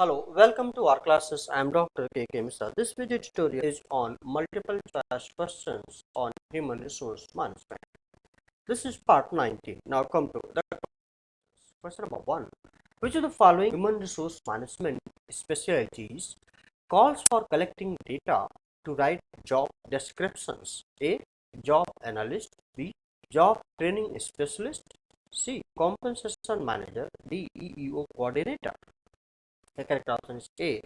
Hello, welcome to our classes. I am Dr. K. Misa. This video tutorial is on multiple choice questions on human resource management. This is part 19. Now come to the question number 1. Which of the following human resource management specialties calls for collecting data to write job descriptions? A. Job analyst. B. Job training specialist. C. Compensation manager. D. EEO coordinator. The correct option is A.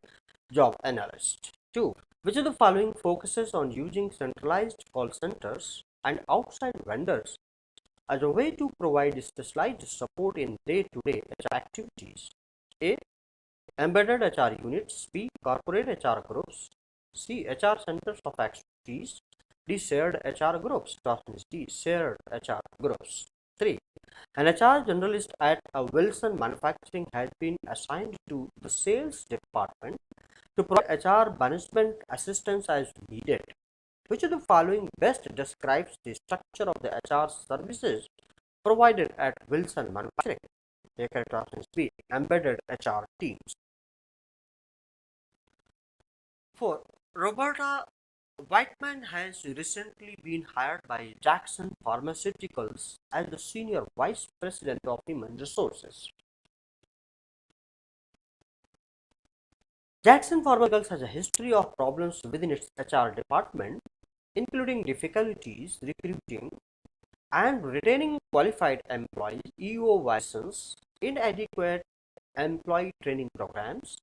Job analyst. 2. Which of the following focuses on using centralized call centers and outside vendors as a way to provide specialized support in day-to-day HR activities? A. Embedded HR units. B. Corporate HR groups. C. HR centers of expertise. D. Shared HR groups. Option is D. Shared HR groups. 3. An HR generalist at a Wilson Manufacturing has been assigned to the sales department to provide HR management assistance as needed. Which of the following best describes the structure of the HR services provided at Wilson Manufacturing? The correct option is B. Embedded HR teams. 4. Roberta Whiteman has recently been hired by Jackson Pharmaceuticals as the Senior Vice President of Human Resources. Jackson Pharmaceuticals has a history of problems within its HR department, including difficulties recruiting and retaining qualified employees, EO violations, inadequate employee training programs,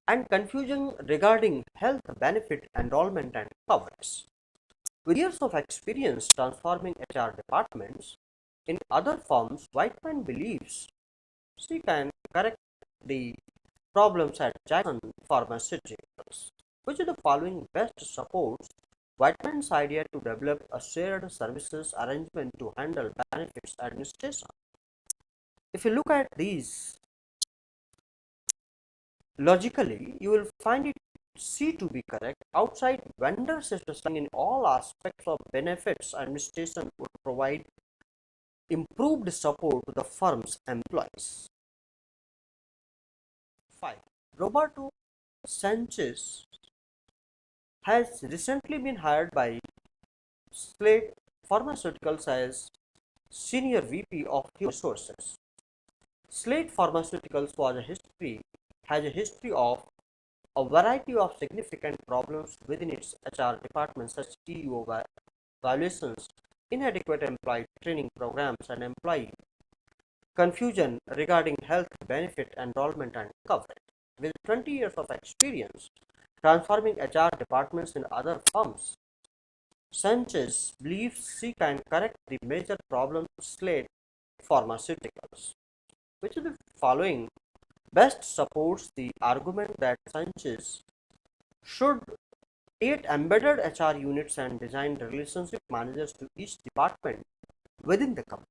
and confusion regarding health benefit enrollment and coverage. With years of experience transforming HR departments in other firms, Whiteman believes she can correct the problems at Jackson Pharmaceuticals. Which of the following best supports Whiteman's idea to develop a shared services arrangement to handle benefits administration? If you look at these logically, you will find it C to be correct. Outside vendor specializing in all aspects of benefits administration would provide improved support to the firm's employees. 5. Roberto Sanchez has recently been hired by Slate Pharmaceuticals as Senior VP of Human Resources. Slate Pharmaceuticals has a history of a variety of significant problems within its HR department, such as EO violations, inadequate employee training programs, and employee confusion regarding health benefit enrollment and coverage. With 20 years of experience transforming HR departments in other firms, Sanchez believes she can correct the major problems Slate Pharmaceuticals. Which of the following best supports the argument that Sanchez should create embedded HR units and design relationship managers to each department within the company?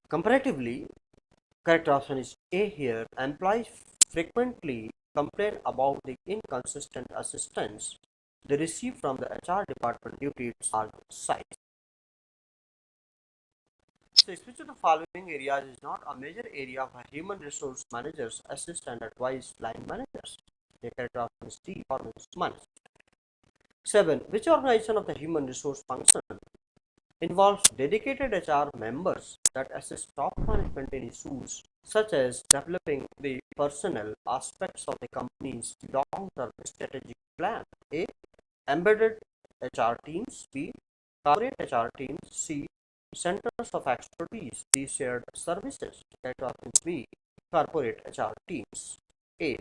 Comparatively, correct option is A here. Employees frequently complain about the inconsistent assistance they receive from the HR department due to its large size. 6. Which of the following areas is not a major area of a human resource managers assist and advise line managers? The correct option is D. Performance management. 7. Which organization of the human resource function involves dedicated HR members that assist top management in issues such as developing the personnel aspects of the company's long-term strategic plan? A. Embedded HR teams. B. Corporate HR teams. C. Centers of expertise. D. Shared services. Correct option B. Corporate HR teams. A.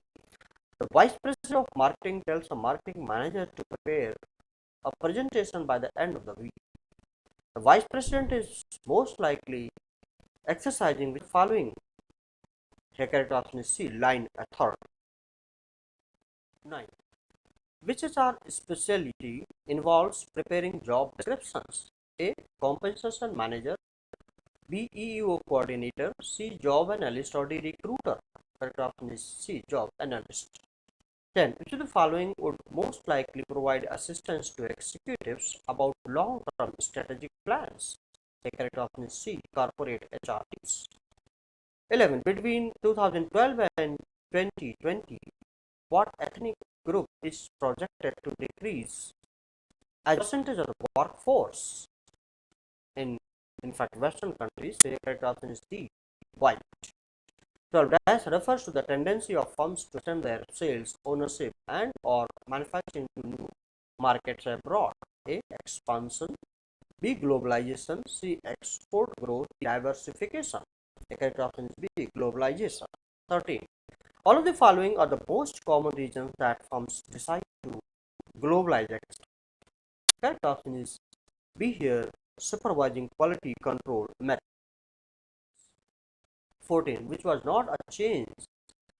The vice president of marketing tells a marketing manager to prepare a presentation by the end of the week. The vice president is most likely exercising the following. The correct option is C. Line authority. 9. Which HR specialty involves preparing job descriptions? A. Compensation manager. B. EEO coordinator. C. Job analyst or D. Recruiter. Correct option is C. Job analyst. 10. Which of the following would most likely provide assistance to executives about long-term strategic plans? The correct option is C. Corporate HR teams. 11. Between 2012 and 2020, what ethnic group is projected to decrease as a percentage of the workforce? In, in fact, Western countries, the correct option is D, white. 12 dash refers to the tendency of firms to extend their sales, ownership, and or manufacturing to new markets abroad. A. Expansion. B. Globalization. C. Export growth. Diversification. The correct option is B. Globalization. 13. All of the following are the most common reasons that firms decide to globalize. Correct option is B here. Supervising quality control method. 14. Which was not a change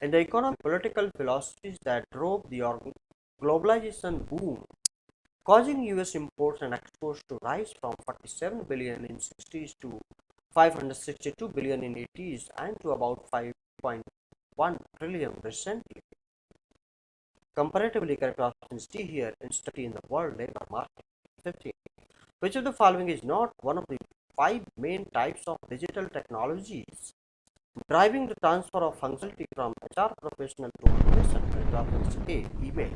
in the economic political philosophies that drove the globalization boom, causing US imports and exports to rise from 47 billion in 60s to 562 billion in 80s and to about 5.1 trillion recently. Comparatively, correct option is D here, instability in the world labor market. 15. Which of the following is not one of the 5 main types of digital technologies driving the transfer of functionality from HR professional to automation? Correct option is A. Email.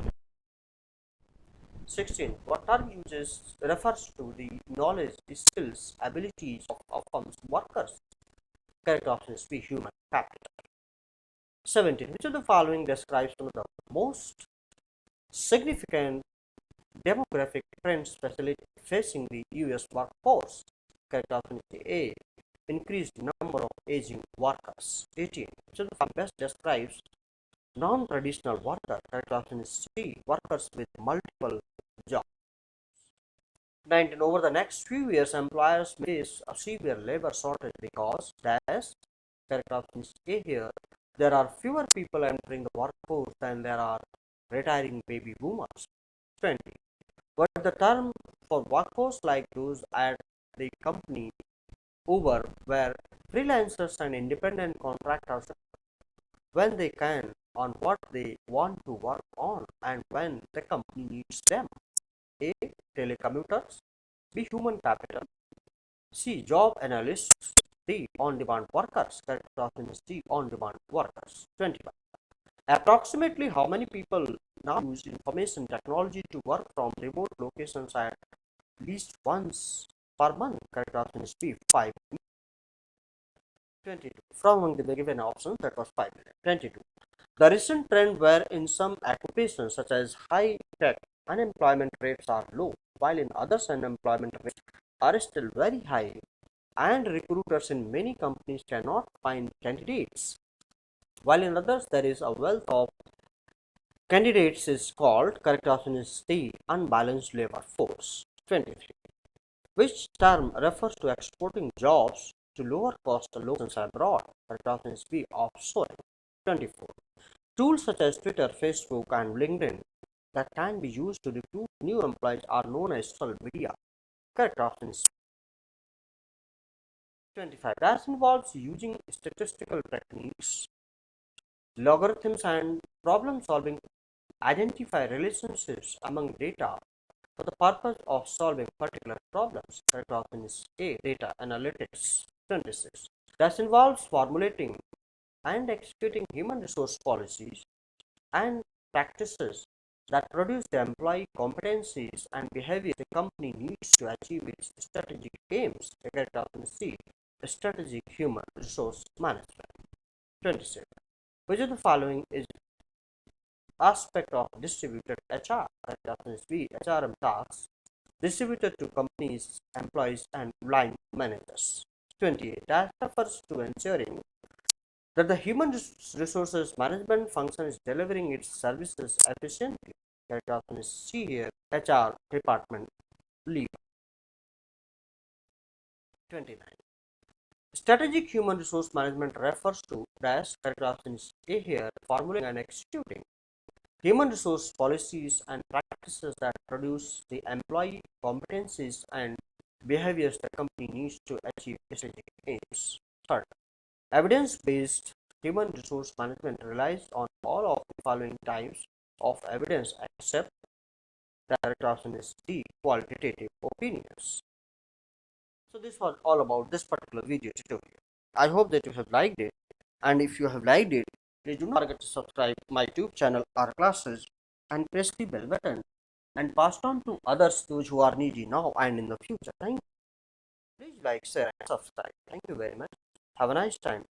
16. What term uses refers to the knowledge, skills, abilities of firm's workers? Correct option is B. Human capital. 17. Which of the following describes one of the most significant demographic trends facing the US workforce? Correct option is A. Increased number of aging workers. 18. Which of the following best describes non-traditional worker? Correct option is C. Workers with multiple jobs. 19. Over the next few years, employers may face a severe labor shortage because dash, correct option is A here, there are fewer people entering the workforce than there are retiring baby boomers. 20. But the term for workforce like those at the company Uber, where freelancers and independent contractors when they can on what they want to work on and when the company needs them. A. Telecommuters. B. Human capital. C. Job analysts. D. On-demand workers. Correct option is D. On-demand workers. 21. Approximately how many people now use information technology to work from remote locations at least once per month? Correct option is B. 5. 22. From among the given options, that was 5 million. 22. The recent trend where in some occupations such as high tech, unemployment rates are low, while in others unemployment rates are still very high, and recruiters in many companies cannot find candidates, while in others there is a wealth of candidates is called, correct option is the unbalanced labor force. 23. Which term refers to exporting jobs to lower cost locations abroad? Correct option is B. Offshoring. 24. Tools such as Twitter, Facebook, and LinkedIn that can be used to recruit new employees are known as social media. Correct option is 25. That involves using statistical techniques, logarithms, and problem solving to identify relationships among data for the purpose of solving particular problems. Correct option is A. Data analytics. 26. That involves formulating and executing human resource policies and practices that produce the employee competencies and behavior the company needs to achieve its strategic aims. The correct option is C. Strategic human resource management. 27. Which of the following is aspect of distributed HR? Correct option is B. HRM tasks distributed to companies, employees, and line managers. 28. That refers to ensuring that the human resources management function is delivering its services efficiently. Correct option is C here, HR department lead. 29. Strategic human resource management refers to dash, correct option is A here, formulating and executing human resource policies and practices that produce the employee competencies and behaviors the company needs to achieve strategic aims. Third, evidence-based human resource management relies on all of the following types of evidence except the correct option is D. Qualitative opinions. So this was all about this particular video tutorial. I hope that you have liked it. And if you have liked it, please do not forget to subscribe my YouTube channel or classes and press the bell button and pass on to others those who are needy now and in the future. Thank you. Please like, share and subscribe. Thank you very much. Have a nice time.